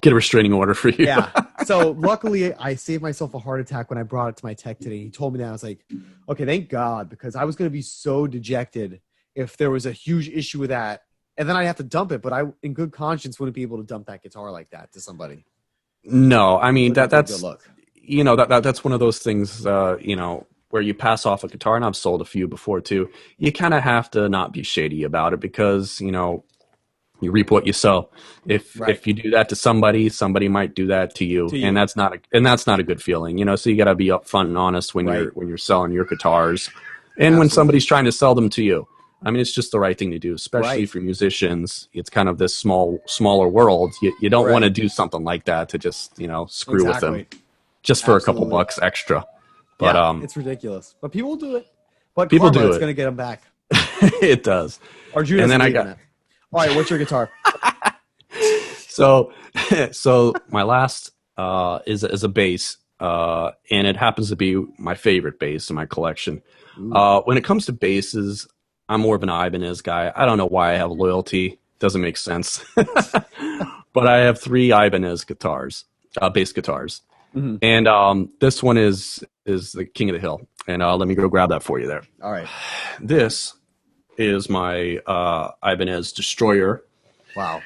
Get a restraining order for you. Yeah. So luckily, I saved myself a heart attack when I brought it to my tech today. He told me that. I was like, okay, thank God, because I was going to be so dejected if there was a huge issue with that. And then I'd have to dump it, but I, in good conscience, wouldn't be able to dump that guitar like that to somebody. No, I mean, that's, you know, that's one of those things, you know, where you pass off a guitar, and I've sold a few before too. You kind of have to not be shady about it because, you know, you reap what you sow. If you do that to somebody, somebody might do that to you, and that's not a good feeling, you know. So you got to be upfront and honest when you're selling your guitars, and when somebody's trying to sell them to you. I mean, it's just the right thing to do, especially for musicians. It's kind of this smaller world. You don't want to do something like that to just, you know, screw with them just for a couple bucks extra. But it's ridiculous. But people do it. But people karma, do it's it. going to get them back. It does. Or Judas, and then I got it. All right, what's your guitar? So my last is a bass, and it happens to be my favorite bass in my collection. When it comes to basses, I'm more of an Ibanez guy. I don't know why I have loyalty. Doesn't make sense. But I have 3 Ibanez guitars, bass guitars. And this one is the King of the Hill. And let me go grab that for you there. All right. This is my Ibanez Destroyer. Wow.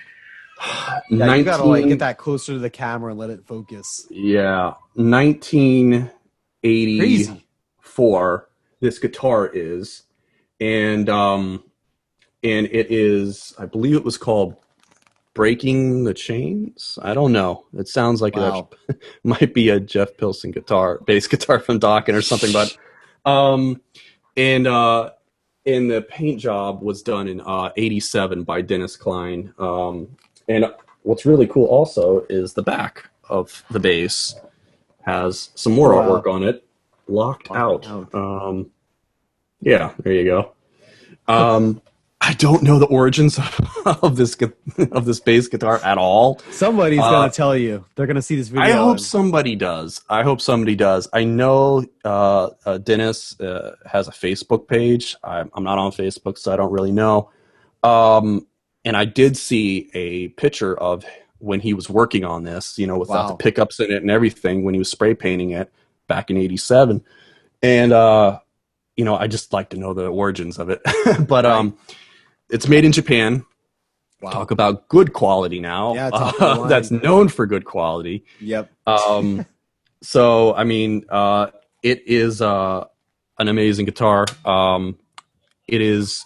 Yeah, you gotta like get that closer to the camera and let it focus. Yeah, 1984. This guitar is, and it is. I believe it was called "Breaking the Chains." I don't know. It sounds like it might be a Jeff Pilson bass guitar from Dokken or something. But and the paint job was done in '87 by Dennis Kline. And what's really cool also is the back of the bass has some more artwork on it, locked out. Yeah, there you go. I don't know the origins of this bass guitar at all. Somebody's gonna tell you. They're gonna see this video. I hope somebody does. I know Dennis has a Facebook page. I'm not on Facebook, so I don't really know. And I did see a picture of when he was working on this, you know, without the pickups in it and everything, when he was spray painting it back in '87. And you know, I just like to know the origins of it. But it's made in Japan. Wow. Talk about good quality now. Yeah, that's known for good quality. Yep. So, I mean, it is an amazing guitar. It is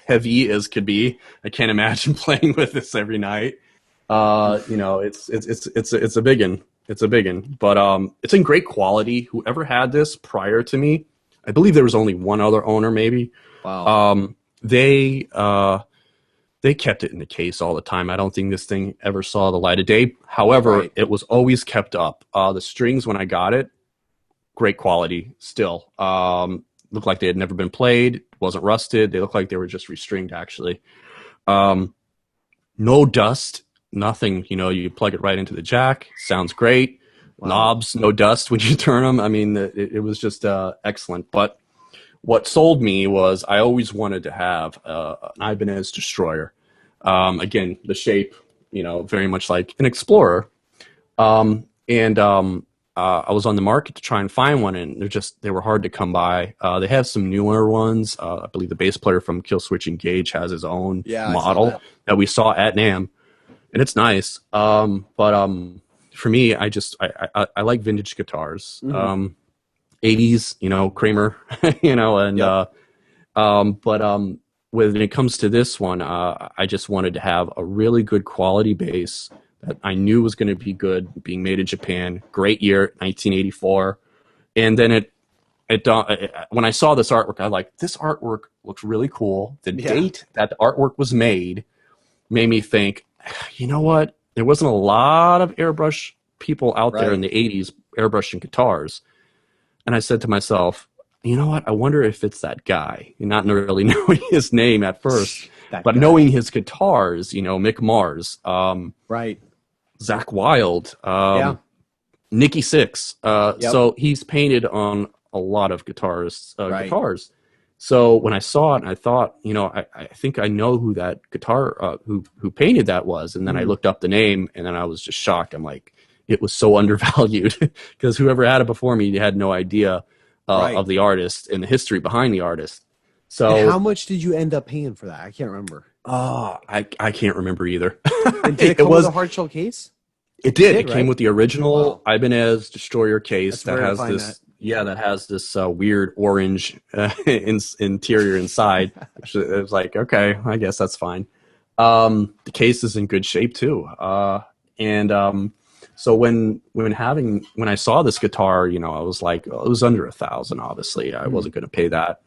heavy as could be. I can't imagine playing with this every night. You know, it's a biggin. It's a biggin. But it's in great quality. Whoever had this prior to me, I believe there was only one other owner, maybe. Wow. They kept it in the case all the time. I don't think this thing ever saw the light of day. However, it was always kept up. The strings, when I got it, great quality still. Looked like they had never been played. Wasn't rusted. They looked like they were just restringed, actually. No dust, nothing. You know, you plug it right into the jack. Sounds great. Wow. Knobs, no dust when you turn them. I mean, it was just excellent. But what sold me was I always wanted to have an Ibanez Destroyer. Again, the shape, you know, very much like an Explorer. And I was on the market to try and find one, and they were hard to come by. They have some newer ones. I believe the bass player from Killswitch Engage has his own model that we saw at NAMM, and it's nice. But for me, I like vintage guitars. 80s, Kramer, and when it comes to this one, I just wanted to have a really good quality bass that I knew was going to be good, being made in Japan. Great year, 1984. And then when I saw this artwork, I like, this artwork looks really cool. The date that the artwork was made me think, you know what? There wasn't a lot of airbrush people out there in the 80s airbrushing guitars. And I said to myself, you know what? I wonder if it's that guy. Not really knowing his name at first, but knowing his guitars, Mick Mars, Zach Wilde, Nikki Sixx. So he's painted on a lot of guitars. So when I saw it, I thought, I think I know who that guitar, who painted that was. And then I looked up the name, and then I was just shocked. I'm like, it was so undervalued because whoever had it before me had no idea of the artist and the history behind the artist. So and how much did you end up paying for that? I can't remember. I can't remember either. And did it come with a hard shell case? It did. It came with the original Ibanez Destroyer case that has this. Yeah, that has this weird orange interior inside. It was like, okay, I guess that's fine. The case is in good shape too. So when I saw this guitar, I was like, it was under $1,000. Obviously, I wasn't going to pay that.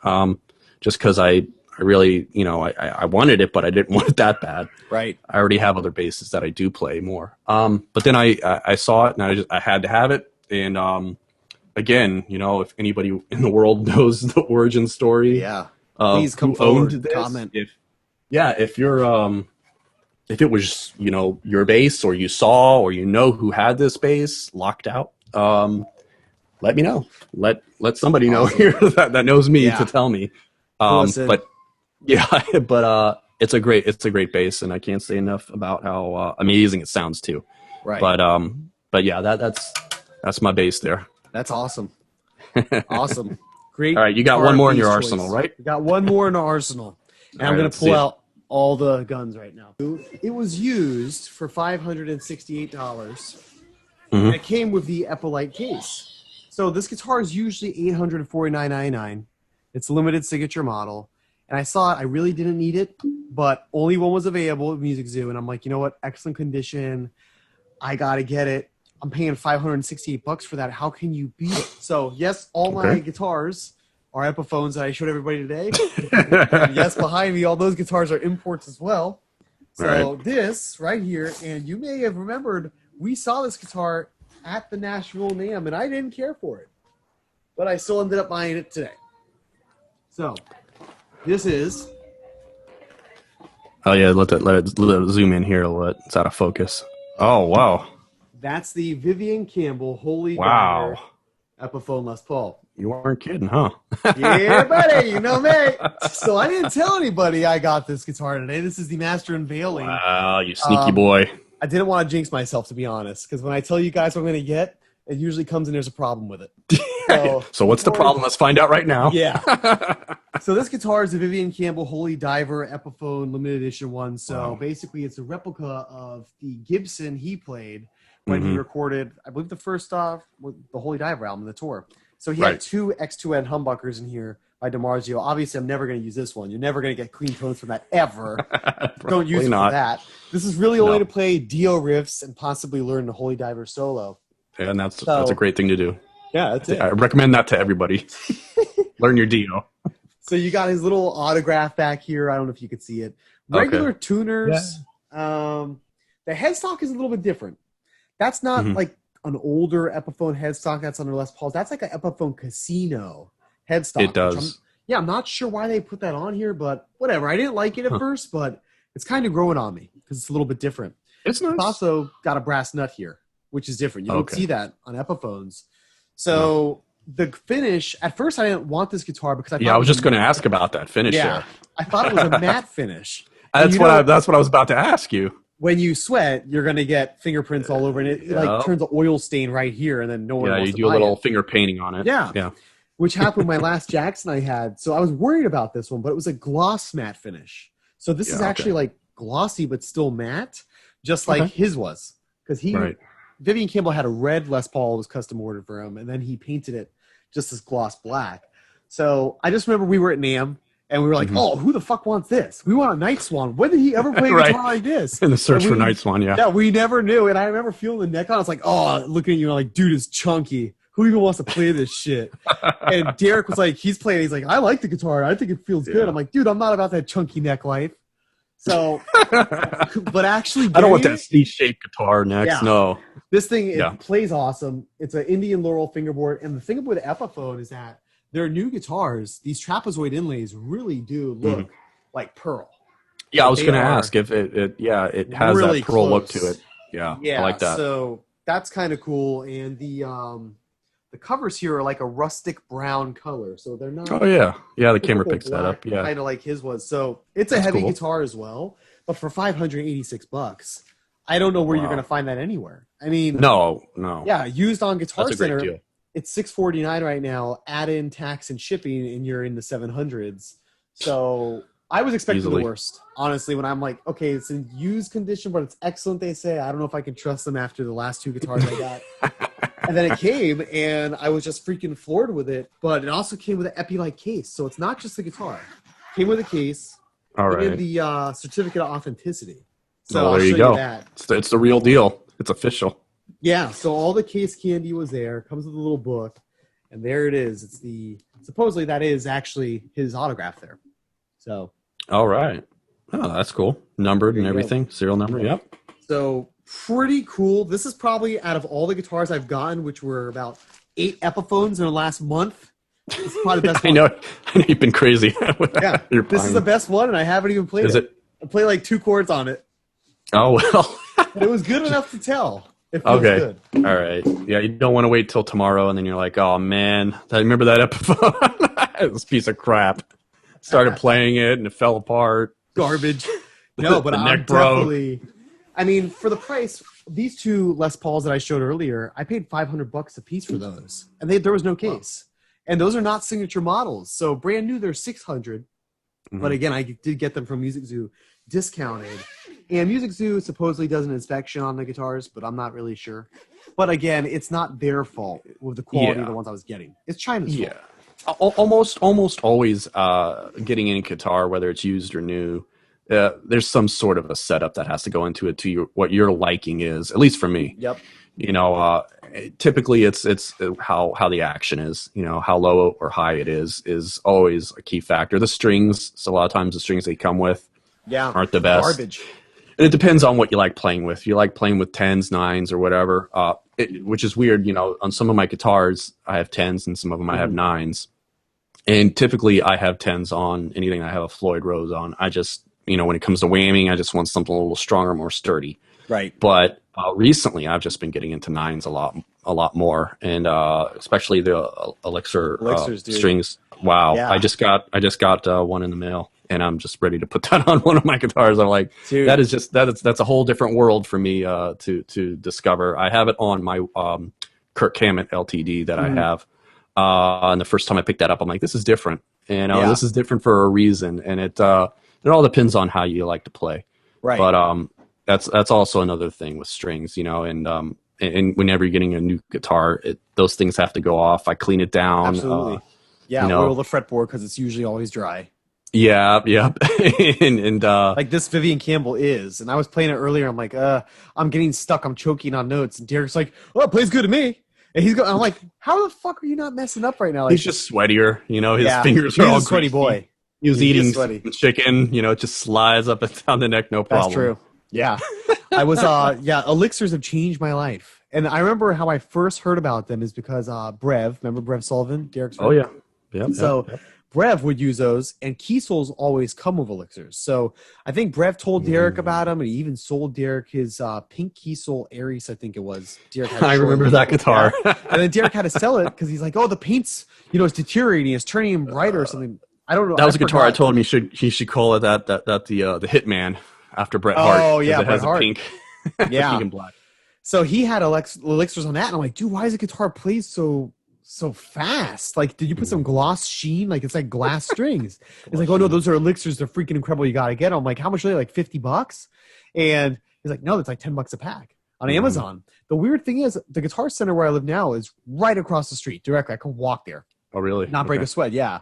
Just because I really, I wanted it, but I didn't want it that bad. Right. I already have other basses that I do play more. But then I saw it, and I had to have it. And again, if anybody in the world knows the origin story, please come forward, comment. If it was, your bass, or you saw, or who had this bass locked out, let me know. Let somebody know here that knows me to tell me. But it's a great bass, and I can't say enough about how amazing it sounds too. Right. But yeah, that's my bass there. That's awesome. Awesome. Great. All right, you got one more in your arsenal, right? We got one more in our arsenal. And I'm going to pull out all the guns right now. It was used for $568. And it came with the Epilite case. So this guitar is usually $849.99. It's a limited signature model. And I saw it. I really didn't need it, but only one was available at Music Zoo. And I'm like, you know what? Excellent condition. I got to get it. I'm paying $568 for that. How can you beat it? So yes, all my guitars are Epiphones that I showed everybody today. And yes, behind me, all those guitars are imports as well. So this right here, and you may have remembered, we saw this guitar at the Nashville NAMM, and I didn't care for it, but I still ended up buying it today. So this is. Oh yeah, let it zoom in here. It's out of focus. Oh wow. That's the Vivian Campbell Holy Diver Epiphone Les Paul. You weren't kidding, huh? Yeah, buddy, you know me. So I didn't tell anybody I got this guitar today. This is the Master Unveiling. Wow, you sneaky boy. I didn't want to jinx myself, to be honest, because when I tell you guys what I'm going to get, it usually comes and there's a problem with it. So what's the problem? Let's find out right now. Yeah. So this guitar is the Vivian Campbell Holy Diver Epiphone limited edition one. So basically it's a replica of the Gibson he played when he recorded, I believe, the first the Holy Diver album, the tour. So he had two X2N humbuckers in here by DiMarzio. Obviously, I'm never going to use this one. You're never going to get clean tones from that ever. Don't use it for that. This is really only to play Dio riffs and possibly learn the Holy Diver solo. And that's a great thing to do. Yeah, that's it. I recommend that to everybody. Learn your Dio. So you got his little autograph back here. I don't know if you could see it. Regular tuners. Yeah. The headstock is a little bit different. That's not like an older Epiphone headstock that's under Les Paul's. That's like an Epiphone Casino headstock. It does. I'm not sure why they put that on here, but whatever. I didn't like it at first, but it's kind of growing on me because it's a little bit different. It's nice. It's also got a brass nut here, which is different. You don't see that on Epiphones. So the finish, at first I didn't want this guitar because I was just going to ask about that finish there. I thought it was a matte finish. That's what I was about to ask you. when you sweat, you're gonna get fingerprints all over, and it like turns an oil stain right here, and then no one wants to buy it. Yeah, you do a little finger painting on it. Yeah. Which happened with my last Jackson I had. So I was worried about this one, but it was a gloss matte finish. So this is actually like glossy, but still matte, just like his was. Because Vivian Campbell had a red Les Paul, was custom ordered for him, and then he painted it just as gloss black. So I just remember we were at NAMM, and we were like, oh, who the fuck wants this? We want a Night Swan. When did he ever play a guitar like this? In the search for Night Swan, Yeah, we never knew. And I remember feeling the neck on. I was like, oh, looking at you, like, dude, it's chunky. Who even wants to play this shit? And Derek was like, he's playing. He's like, I like the guitar. I think it feels good. I'm like, dude, I'm not about that chunky neck life. So, but actually, I don't want that C-shaped guitar next. No. This thing, it plays awesome. It's an Indian Laurel fingerboard. And the thing with the Epiphone is that their new guitars, these trapezoid inlays really do look like pearl. Yeah, I was going to ask if it has really that pearl look to it. Yeah, I like that. So that's kind of cool. And the covers here are like a rustic brown color, so they're not. Oh yeah, the camera picks that up. Yeah, kind of like his was. So it's a heavy guitar as well, but for $586, I don't know where you're going to find that anywhere. I mean, no. Yeah, used on Guitar That's Center. A great deal. It's $649 right now. Add in tax and shipping, and you're in the 700s. So I was expecting the worst, honestly. When I'm like, okay, it's in used condition, but it's excellent. They say I don't know if I can trust them after the last two guitars I got. And then it came, and I was just freaking floored with it. But it also came with an Epi-like case, so it's not just the guitar. It came with a case. All right. And the certificate of authenticity. So there you go. It's the real deal. It's official. Yeah. So all the case candy was there. Comes with a little book, and there it is. It's supposedly that is actually his autograph there. So. All right. Oh, that's cool. Numbered and everything. Serial number. Yep. So. Pretty cool. This is probably out of all the guitars I've gotten, which were about 8 Epiphones in the last month. This is probably the best one. I know you've been crazy. This is the best one, and I haven't even played it. I played like 2 chords on it. Oh, well. But it was good enough to tell. It feels good. All right. Yeah, you don't want to wait till tomorrow, and then you're like, oh, man, I remember that Epiphone? This piece of crap. Started playing it, and it fell apart. Garbage. No, but I'm definitely... I mean, for the price, these 2 Les Pauls that I showed earlier, I paid $500 a piece for those, and there was no case. And those are not signature models, so brand new they're $600. But again, I did get them from Music Zoo discounted, and Music Zoo supposedly does an inspection on the guitars, but I'm not really sure. But again, it's not their fault with the quality of the ones I was getting. It's China's fault. Almost always getting any guitar, whether it's used or new. There's some sort of a setup that has to go into it to what your liking is, at least for me. Yep. Typically it's how the action is, how low or high it is always a key factor. The strings, so a lot of times the strings they come with aren't the best. Garbage. And it depends on what you like playing with. You like playing with 10s, 9s, or whatever, which is weird. On some of my guitars, I have 10s, and some of them I have 9s. And typically I have 10s on anything I have a Floyd Rose on. I just... when it comes to whamming, I just want something a little stronger, more sturdy. Right. But recently, I've just been getting into 9s a lot more, and especially the Elixir strings. Wow. Yeah. I just got one in the mail, and I'm just ready to put that on one of my guitars. I'm like, dude, that's a whole different world for me to discover. I have it on my Kirk Hammett LTD that I have, and the first time I picked that up, I'm like, this is different. This is different for a reason, and it all depends on how you like to play. Right. But that's also another thing with strings, and whenever you're getting a new guitar, those things have to go off. I clean it down. Absolutely. Oil the fretboard because it's usually always dry. Yeah. and like this Vivian Campbell is, and I was playing it earlier. I'm like, I'm getting stuck. I'm choking on notes. And Derek's like, well, it plays good to me. And I'm like, how the fuck are you not messing up right now? Like, he's just sweatier. His fingers are all a sweaty boy. He was eating chicken, it just slides up and down the neck, no problem. That's true. Yeah. I was, Elixirs have changed my life. And I remember how I first heard about them is because Brev, remember Brev Sullivan, Derek's friend? Oh, yeah. Yep. Brev would use those, and Kiesel's always come with Elixirs. So I think Brev told Derek about them, and he even sold Derek his pink Kiesel Aries, I think it was. Derek had I remember that guitar. And then Derek had to sell it because he's like, oh, the paint's, it's deteriorating. It's turning him brighter or something. I don't know. That was a guitar I told him he should call it the Hitman. after Bret Hart. Oh yeah, it Bret has Hart. a pink, Yeah. pink and black. So he had elixirs on that, and I'm like, dude, why is the guitar played so fast? Like, did you put some gloss sheen? Like, it's like glass strings. He's like, oh no, those are elixirs. They're freaking incredible. You got to get them. I'm like, how much are they? Like $50? And he's like, no, it's like $10 a pack on Amazon. The weird thing is, the Guitar Center where I live now is right across the street directly. I can walk there. Oh, really? Not break a sweat. Yeah.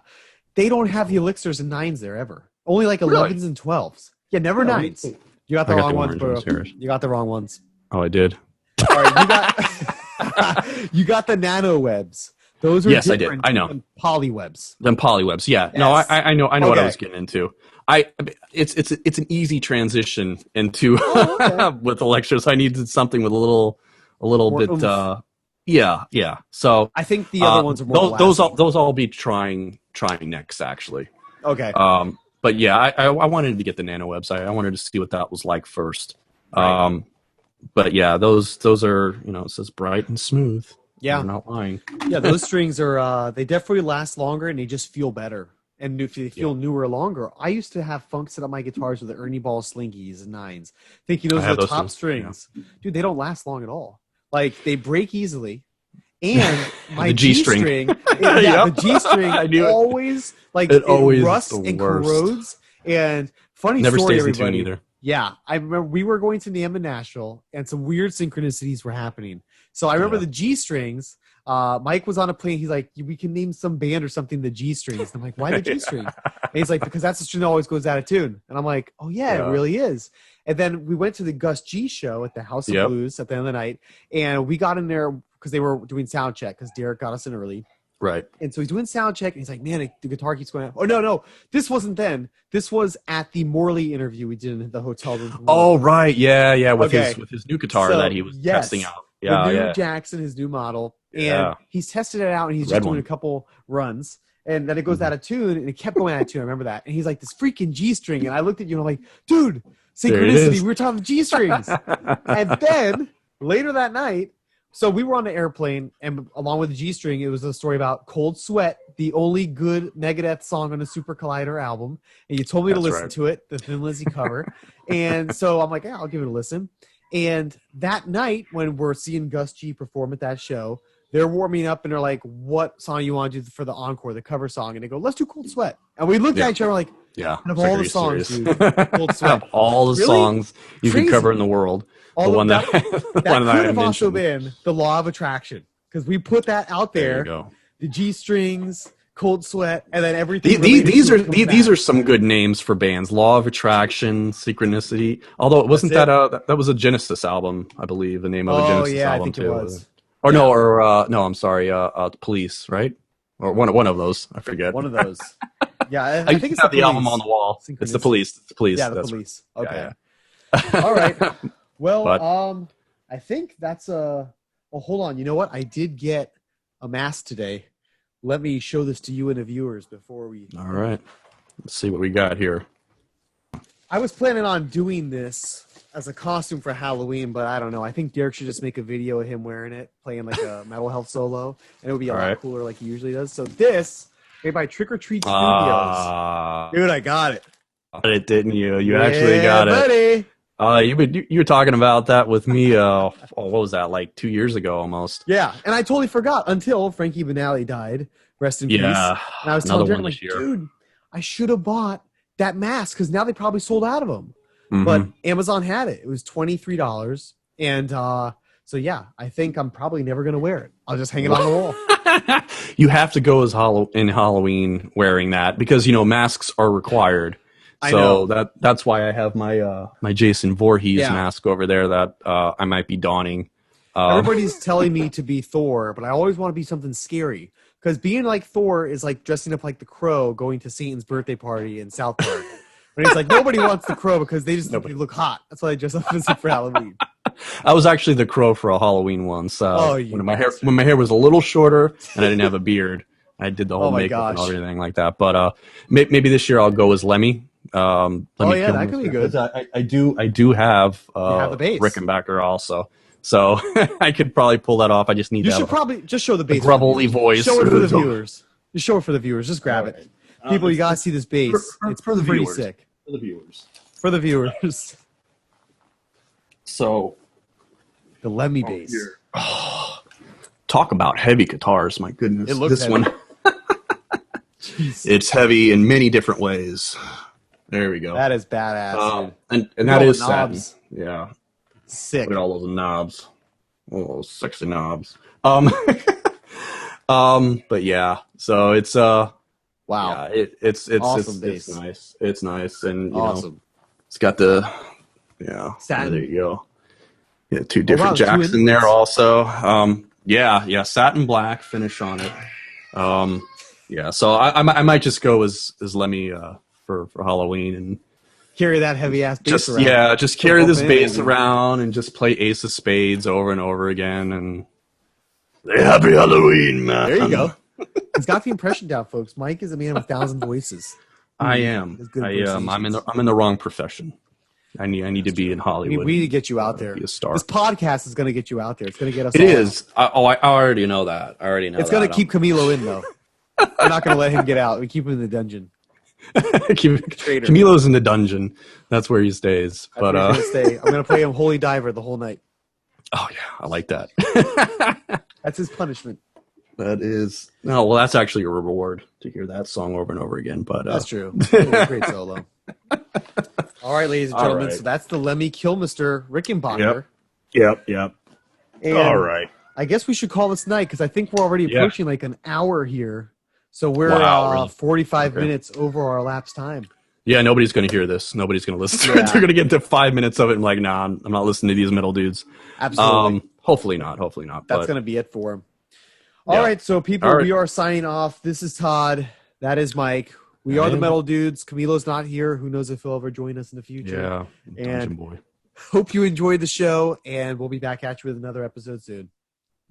They don't have the elixirs and 9s there ever. Only like 11s and 12s. Yeah, never 9s. You got the wrong ones, bro. You got the wrong ones. Oh, I did. All right, you got the nano webs. Those are yes, I did. I know than polywebs. Then polywebs. Yeah. Yes. No, I know what I was getting into. It's an easy transition into with elixirs. I needed something with a little more bit. Yeah. So I think the other ones are more. Those I'll be trying next actually. Okay. But yeah, I wanted to get the nano webs. I wanted to see what that was like first. Right. But yeah, those are, it says bright and smooth. Yeah. I'm not lying. Yeah, those strings are, they definitely last longer and they just feel better. And if they feel newer longer, I used to have funk set up my guitars with the Ernie Ball Slinkies and 9s, thinking those are the top strings. Yeah. Dude, they don't last long at all. Like, they break easily. And my G string, the G string always, like, it rusts and corrodes. And funny never story, stays everybody. in tune either. Yeah, I remember we were going to NAMM in Nashville, and some weird synchronicities were happening. So I remember the G strings. Mike was on a plane. He's like, "We can name some band or something the G strings." And I'm like, "Why the G strings?" And he's like, "Because that's the string that always goes out of tune." And I'm like, "Oh yeah, it really is." And then we went to the Gus G show at the House of Blues at the end of the night, and we got in there because they were doing sound check because Derek got us in early. Right. And so he's doing sound check, and he's like, man, the guitar keeps going out. Oh, no. This wasn't then. This was at the Morley interview we did in the hotel room. Oh, right. Yeah. With his new guitar that he was testing out. Yeah, the new Jackson, his new model. And he's tested it out, and he's just doing a couple runs. And then it goes out of tune, and it kept going out of tune. I remember that. And he's like, this freaking G string. And I looked at you, and I'm like, dude, synchronicity. We were talking G strings. And then later that night, so we were on the airplane, and along with the G string, it was a story about Cold Sweat, the only good Megadeth song on the Super Collider album. And you told me to listen to it, the Thin Lizzy cover. And so I'm like, yeah, I'll give it a listen. And that night, when we're seeing Gus G perform at that show, they're warming up, and they're like, what song you want to do for the encore, the cover song? And they go, let's do Cold Sweat. And we looked at each other like, of all the songs, dude, Cold Sweat. All the songs you can cover in the world. The one that could have also been the Law of Attraction, because we put that out there. You go. The G strings, Cold Sweat, and then everything. These are some good names for bands. Law of Attraction, Synchronicity. Although it wasn't that was a Genesis album, I believe. The name of a Genesis album I think too. It was. Or no, I'm sorry. Police, right? Or one of those. I forget. One of those. Yeah, I think it's the album on the wall. It's the Police. It's the Police. Yeah, the Police. Okay. Yeah. All right. Well, I think that's oh, hold on. You know what? I did get a mask today. Let me show this to you and the viewers before we. All right. Let's see what we got here. I was planning on doing this as a costume for Halloween, but I don't know. I think Derek should just make a video of him wearing it, playing like a Metal Health solo, and it would be a lot cooler like he usually does. So this, made by Trick or Treat Studios. Dude, I got it. Got it, didn't you? You actually got it. Buddy. You were talking about that with me, what was that, like 2 years ago almost? Yeah, and I totally forgot until Frankie Banali died. Rest in peace. And I was telling Derek, like, dude, I should have bought that mask, because now they probably sold out of them. Mm-hmm. But Amazon had it. It was $23. And so, yeah, I think I'm probably never going to wear it. I'll just hang it on the wall. You have to go as in Halloween wearing that, because, masks are required. So that's why I have my my Jason Voorhees mask over there that I might be donning. Everybody's telling me to be Thor, but I always want to be something scary. Because being like Thor is like dressing up like the Crow going to Satan's birthday party in South Park. But it's like nobody wants the Crow because they just think they look hot. That's why I dress up as for Halloween. I was actually the Crow for a Halloween once. When my hair was a little shorter and I didn't have a beard. I did the whole makeup and everything like that. But maybe this year I'll go as Lemmy. That could be good. I do have the bass. Rickenbacker also, so I could probably pull that off. I just need. You should probably just show the bass. Grumbly voice. Show it for the viewers. Just show it for the viewers. Just grab it. People, you gotta see this bass. It's pretty sick. For the viewers. For the viewers. So The Lemmy bass. here. Talk about heavy guitars, my goodness. It looks this heavy. one. Jeez. It's heavy in many different ways. There we go. That is badass, dude. And Look that at all is the satin. knobs. Yeah. Sick. Look at all those knobs. Oh, those sexy knobs. But yeah, so it's Wow. yeah, it's Awesome it's bass. nice. It's nice, and you know, Awesome. it's got the Satin. there you go. Yeah, two different wow, two jacks in there inputs. also. Yeah, satin black finish on it. Yeah, so I might just go as Lemmy for Halloween and Carry that heavy ass bass around. just carry this bump in, bass baby. around and just play Ace of Spades over and over again and say Happy Halloween, man. There you go. He's got the impression down, folks. Mike is a man with 1,000 voices. I am. His good I'm in impersonations. I'm in the wrong profession. I need to be in Hollywood. We need to get you out there. Be a star. This podcast is going to get you out there. It's going to get us. It all is. I already know that. I already know. It's going to keep Camilo in though. We're not going to let him get out. We keep him in the dungeon. Traitor. Camilo's in the dungeon. That's where he stays. That's where he's gonna stay. I'm going to play him Holy Diver the whole night. Oh yeah, I like that. That's his punishment. That is. No, well, that's actually a reward to hear that song over and over again. But That's true. It's a great solo. All right, ladies and All gentlemen. right. So that's the Lemmy Kilmister Rickenbacker. Yep. And All right. I guess we should call this night because I think we're already approaching like an hour here. So we're Wow, really? 45 Okay. minutes over our elapsed time. Yeah, nobody's going to hear this. Nobody's going to listen to Yeah. it. They're going to get to 5 minutes of it and like, nah, I'm not listening to these metal dudes. Absolutely. Hopefully not. That's going to be it for him. All Yeah. right, so people, All right. we are signing off. This is Todd. That is Mike. We are the metal dudes. Camilo's not here. Who knows if he'll ever join us in the future. Yeah. And Dungeon boy. hope you enjoyed the show, and we'll be back at you with another episode soon.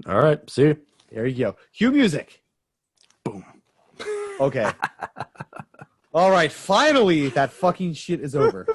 All right. See you. There you go. Cue music. Boom. Okay. All right, finally, that fucking shit is over.